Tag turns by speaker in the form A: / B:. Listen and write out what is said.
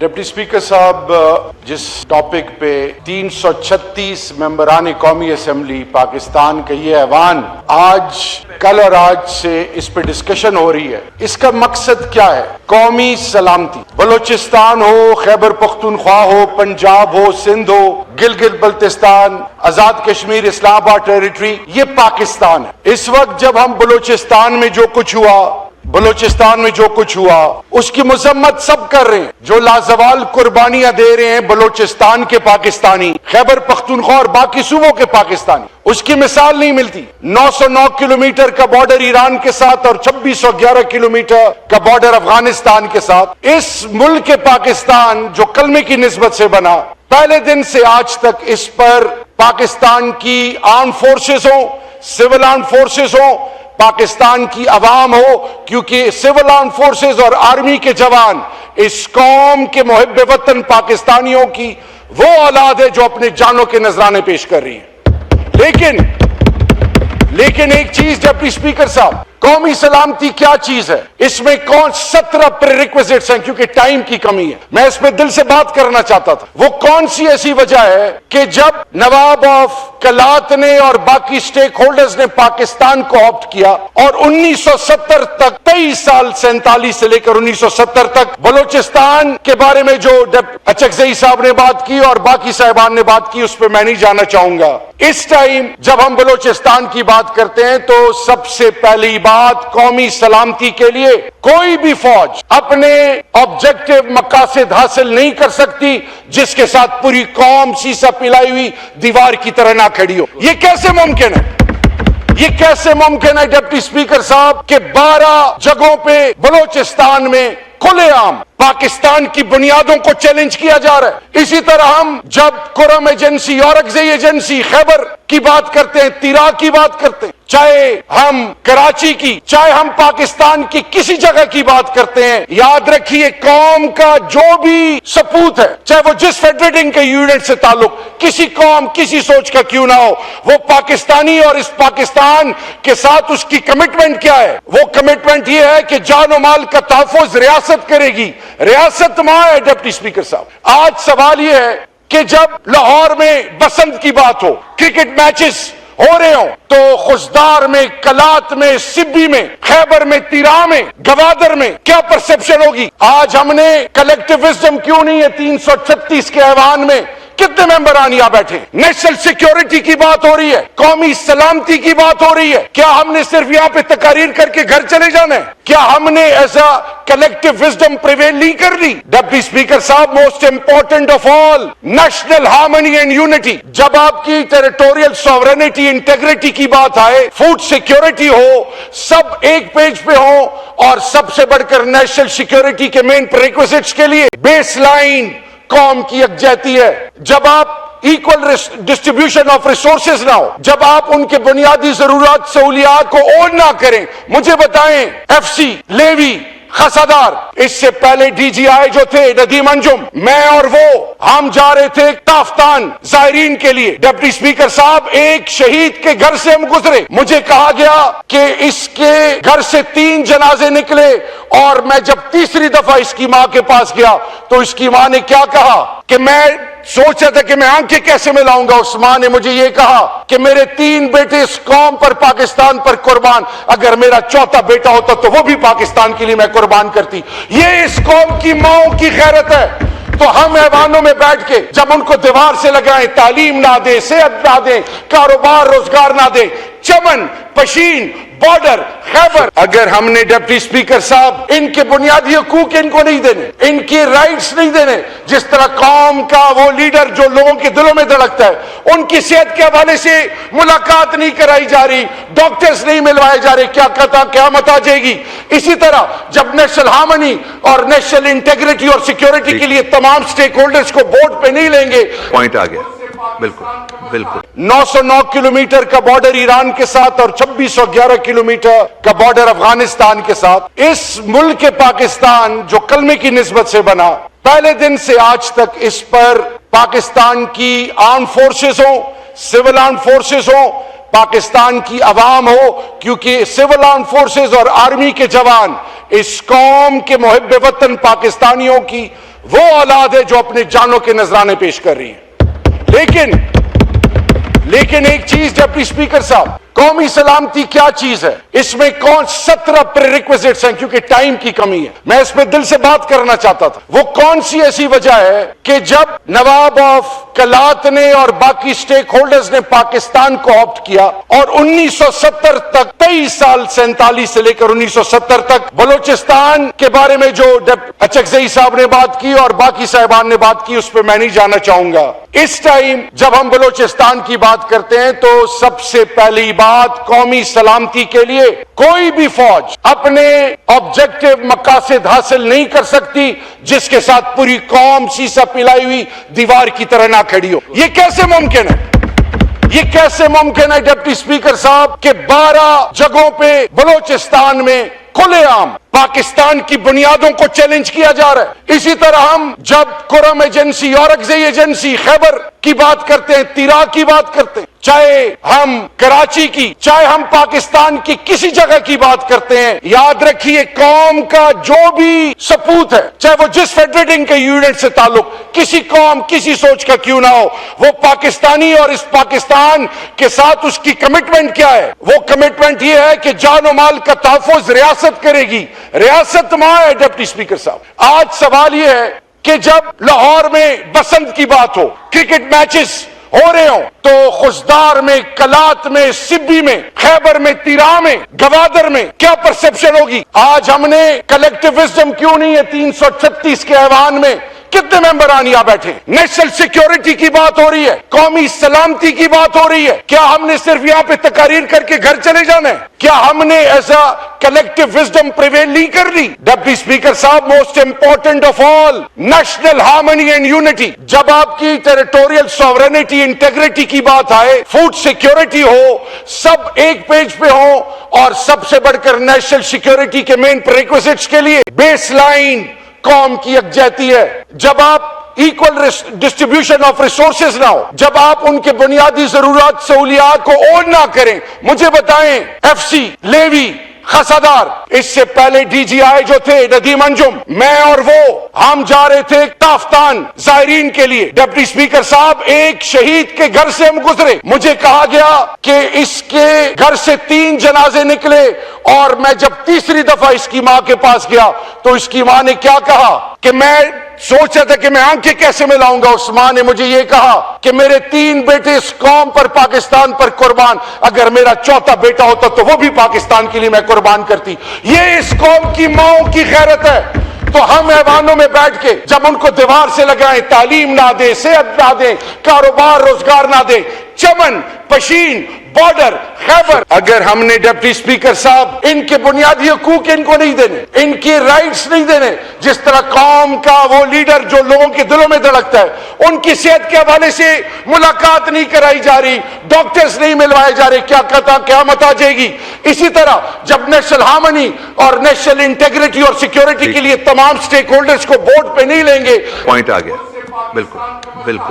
A: Deputy speaker साहब, जिस topic पे 336 मेंबरान कौमी असम्बली पाकिस्तान का ये ऐवान आज कल और आज से इस पे डिस्कशन हो रही है, इसका मकसद क्या है? कौमी सलामती, बलोचिस्तान हो, खैबर पख्तूनख्वा हो, पंजाब हो, सिंध हो, गिलगित बल्तिस्तान, आजाद कश्मीर, इस्लामाबाद टेरिटरी, ये पाकिस्तान है। इस वक्त जब हम बलोचिस्तान में जो कुछ हुआ उसकी मजम्मत सब कर रहे हैं। जो लाजवाल कुर्बानियां दे रहे हैं बलोचिस्तान के पाकिस्तानी, खैबर पख्तूनख्वा और बाकी सूबों के पाकिस्तानी, उसकी मिसाल नहीं मिलती। 909 किलोमीटर का बॉर्डर ईरान के साथ और 2611 किलोमीटर का बॉर्डर अफगानिस्तान के साथ। इस मुल्क के पाकिस्तान जो कलमे की निस्बत से बना, पहले दिन से आज तक इस पर पाकिस्तान की आर्म फोर्सेस हो, सिविल आर्म फोर्सेस हो, पाकिस्तान की अवाम हो, क्योंकि सिविल आर्म फोर्सेस और आर्मी के जवान इस कौम के मुहिब वतन पाकिस्तानियों की वो औलाद है जो अपने जानों के नजराने पेश कर रही है। लेकिन एक चीज डिप्टी स्पीकर साहब, कौमी सलामती क्या चीज है? इसमें कौन 17 प्रीरिक्विजिट्स हैं, क्योंकि टाइम की कमी है। मैं इस पे दिल से बात करना चाहता था। वो कौन सी ऐसी वजह है कि जब नवाब ऑफ कलात ने और बाकी स्टेक होल्डर्स ने पाकिस्तान को ऑप्ट किया और 1970 तक 23 साल 47 से लेकर 1970 तक बलोचिस्तान के बारे में जो अचकजई साहब ने बात की और बाकी साहिबान ने बात की, उस पर मैं नहीं जाना चाहूंगा। इस टाइम जब हम बलोचिस्तान की बात करते हैं तो सबसे पहली बात, कौमी सलामती के लिए कोई भी फौज अपने ऑब्जेक्टिव मकासद हासिल नहीं कर सकती जिसके साथ पूरी कौम शीशा पिलाई हुई दीवार की तरह ना खड़ी हो। ये कैसे मुमकिन है? ये कैसे मुमकिन है डिप्टी स्पीकर साहब कि 12 जगहों पे बलोचिस्तान में खुलेआम पाकिस्तान की बुनियादों को चैलेंज किया जा रहा है। इसी तरह हम जब कुरम एजेंसी, औरकजई एजेंसी, खैबर की बात करते हैं, तिरा की बात करते हैं, चाहे हम कराची की, चाहे हम पाकिस्तान की किसी जगह की बात करते हैं, याद रखिए कौम का जो भी सपूत है, चाहे वो जिस फेडरेटिंग के यूनिट से ताल्लुक, किसी कौम किसी सोच का क्यों ना हो, वो पाकिस्तानी और इस पाकिस्तान के साथ उसकी कमिटमेंट क्या है? वो कमिटमेंट ये है कि जान और माल का तहफ़्फ़ुज़ रियासत करेगी। रियासत मां है डिप्टी स्पीकर साहब। आज सवाल यह है कि जब लाहौर में बसंत की बात हो, क्रिकेट मैचेस हो रहे हो, तो खुशदार में, कलात में, सिब्बी में, खैबर में, तिरा में, गवादर में क्या परसेप्शन होगी? आज हमने कलेक्टिव विजडम क्यों नहीं है? 336 के ऐवान में कितने मेंबरान यहां बैठे? नेशनल सिक्योरिटी की बात हो रही है, कौमी सलामती की बात हो रही है। क्या हमने सिर्फ यहां पे तकारीर करके घर चले जाना है? क्या हमने ऐसा कलेक्टिव विजडम प्रिवेल नहीं कर ली? डिप्टी स्पीकर साहब, most important of all, national harmony and unity. जब आपकी टेरिटोरियल सॉवरेनिटी, इंटेग्रिटी की बात आए, फूड सिक्योरिटी हो, सब एक पेज पे हो, और सबसे बढ़कर नेशनल सिक्योरिटी के मेन प्रीरिक्विजिट्स के लिए बेस लाइन कौम की यकजहती है। जब आप इक्वल डिस्ट्रीब्यूशन ऑफ रिसोर्सेज ना हो, जब आप उनके बुनियादी जरूरत सहूलियात को ओन ना करें, मुझे बताएं, एफसी, लेवी, खसादार, इससे पहले डीजीआई जो थे नदीम अंजुम, मैं और वो, हम जा रहे थे ताफ्तान जायरीन के लिए। डिप्टी स्पीकर साहब, एक शहीद के घर से हम गुजरे, मुझे कहा गया कि इसके घर से 3 जनाजे निकले, और मैं जब तीसरी दफा इसकी मां के पास गया तो इसकी मां ने क्या कहा कि मैं सोच रहा था कि मैं आंखें कैसे मिलाऊंगा। उस मां ने मुझे ये कहा कि मेरे 3 बेटे इस कौम पर, पाकिस्तान पर कुर्बान, अगर मेरा चौथा बेटा होता तो वो भी पाकिस्तान के लिए मैं कुर्बान करती। ये इस कौम की माओं की गैरत है। तो हम ऐवानों में बैठ के जब उनको दीवार से लगाएं, तालीम ना दे, सेहत ना दे, कारोबार रोजगार ना दे, चमन, पशीन, बॉर्डर, खैबर, अगर हमने डिप्टी स्पीकर साहब इनके बुनियादी हकूक इनको नहीं देने, इनके राइट्स नहीं देने, जिस तरह कौम का वो लीडर जो लोगों के दिलों में धड़कता है, उनकी सेहत के हवाले से मुलाकात नहीं कराई जा रही, डॉक्टर्स नहीं मिलवाए जा रहे, क्या कहता क़यामत आ जाएगी। इसी तरह जब नेशनल हार्मनी और नेशनल इंटेग्रिटी और सिक्योरिटी के लिए तमाम स्टेक होल्डर्स को बोर्ड पे नहीं लेंगे।
B: पॉइंट आ गया, बिल्कुल बिल्कुल।
A: 909 किलोमीटर का बॉर्डर ईरान के साथ और 2611 किलोमीटर का बॉर्डर अफगानिस्तान के साथ। इस मुल्क के पाकिस्तान जो कलमे की निस्बत से बना, पहले दिन से आज तक इस पर पाकिस्तान की आर्म फोर्सेस हो, सिविल आर्म फोर्सेस हो, पाकिस्तान की अवाम हो, क्योंकि सिविल आर्म फोर्सेस और आर्मी के जवान इस कौम के मुहिब वतन पाकिस्तानियों की وہ اولاد ہے جو اپنے جانوں کے نذرانے پیش کر رہی ہے. لیکن ایک چیز ڈپٹی اسپیکر صاحب, قومی سلامتی کیا چیز ہے؟ اس میں کون 17 پریریکویزٹس ہیں, کیونکہ ٹائم کی کمی ہے, میں اس پہ دل سے بات کرنا چاہتا تھا. وہ کون سی ایسی وجہ ہے کہ جب نواب آف کلات نے اور باقی سٹیک ہولڈرز نے پاکستان کو آپٹ کیا اور 1970 تک 23 سال 47 سے لے کر 1970 تک بلوچستان کے بارے میں جو اچکزئی صاحب نے بات کی اور باقی صاحبان نے بات کی, اس پہ میں نہیں جانا چاہوں گا. اس ٹائم جب ہم بلوچستان کی بات کرتے ہیں تو سب سے پہلی بات قومی سلامتی کے لیے کوئی بھی فوج اپنے آبجیکٹو مقاصد حاصل نہیں کر سکتی جس کے ساتھ پوری قوم سیسا پلائی ہوئی دیوار کی طرح نہ کھڑی ہو. یہ کیسے ممکن ہے؟ یہ کیسے ممکن ہے ڈپٹی اسپیکر صاحب کہ 12 جگہوں پہ بلوچستان میں کھلے عام پاکستان کی بنیادوں کو چیلنج کیا جا رہا ہے. اسی طرح ہم جب کرم ایجنسی, اورکزئی ایجنسی, خیبر کی بات کرتے ہیں, تیرا کی بات کرتے ہیں, چاہے ہم کراچی کی, چاہے ہم پاکستان کی کسی جگہ کی بات کرتے ہیں, یاد رکھیے قوم کا جو بھی سپوت ہے, چاہے وہ جس فیڈریٹنگ کے یونٹ سے تعلق, کسی قوم کسی سوچ کا کیوں نہ ہو, وہ پاکستانی, اور اس پاکستان کے ساتھ اس کی کمٹمنٹ کیا ہے؟ وہ کمٹمنٹ یہ ہے کہ جان و مال کا تحفظ ریاست کرے گی. ریاست ماں ہے ڈپٹی اسپیکر صاحب. آج سوال یہ ہے کہ جب لاہور میں بسنت کی بات ہو, کرکٹ میچز ہو رہے ہوں, تو خزدار میں, کلات میں, سبی میں, خیبر میں, تیرا میں, گوادر میں کیا پرسپشن ہوگی؟ آج ہم نے کلیکٹیو وزڈم کیوں نہیں ہے 336 کے ایوان میں کتنے ممبران یہاں بیٹھے؟ نیشنل سیکیورٹی کی بات ہو رہی ہے, قومی سلامتی کی بات ہو رہی ہے. کیا ہم نے صرف یہاں پہ تقاریر کر کے گھر چلے جانا ہے؟ کیا ہم نے ایسا کلیکٹیو وزڈم پریویل نہیں کر لی؟ ڈپٹی اسپیکر صاحب, most important of all, national harmony and unity. جب آپ کی ٹیریٹوریل سوورینٹی, انٹیگریٹی کی بات آئے, فوڈ سیکیورٹی ہو, سب ایک پیج پہ ہو, اور سب سے بڑھ کر نیشنل سیکیورٹی کے مین پریکوزٹس کے لیے بیس لائن قوم کی یکجہتی ہے. جب آپ ایکول ڈسٹریبیوشن آف ریسورسز نہ ہو, جب آپ ان کے بنیادی ضرورات سہولیات کو اون نہ کریں, مجھے بتائیں ایف سی, لیوی, خسادار, اس سے پہلے ڈی جی آئی جو تھے ندیم انجم, میں اور وہ, ہم جا رہے تھے تافتان زائرین کے لیے. ڈپٹی اسپیکر صاحب, ایک شہید کے گھر سے ہم گزرے, مجھے کہا گیا کہ اس کے گھر سے 3 جنازے نکلے, اور میں جب تیسری دفعہ اس کی ماں کے پاس گیا تو اس کی ماں نے کیا کہا کہ میں سوچ رہا تھا کہ میں آنکھیں کیسے ملاؤں گا. اس ماں نے مجھے یہ کہا کہ میرے 3 بیٹے اس قوم پر, پاکستان پر قربان, اگر میرا 4تھا بیٹا ہوتا تو وہ بھی پاکستان کے لیے میں قربان کرتی. یہ اس قوم کی ماؤں کی غیرت ہے. تو ہم ایوانوں میں بیٹھ کے جب ان کو دیوار سے لگائیں, تعلیم نہ دیں, صحت نہ دیں, کاروبار روزگار نہ دیں, چمن, پشین, بارڈر, خیبر, اگر ہم نے ڈپٹی اسپیکر صاحب ان کے بنیادی حقوق ان کو نہیں دینے, ان کی رائٹس نہیں دینے, جس طرح قوم کا وہ لیڈر جو لوگوں کے دلوں میں دھڑکتا ہے, ان کی صحت کے حوالے سے ملاقات نہیں کرائی جا رہی, ڈاکٹرز نہیں ملوائے جا رہے, کیا کہتا قیامت آ جائے گی. اسی طرح جب نیشنل ہارمونی اور نیشنل انٹیگریٹی اور سیکیورٹی کے لیے تمام سٹیک ہولڈرز کو بورڈ پہ نہیں لیں گے.
B: پوائنٹ آ گیا. بالکل بالکل.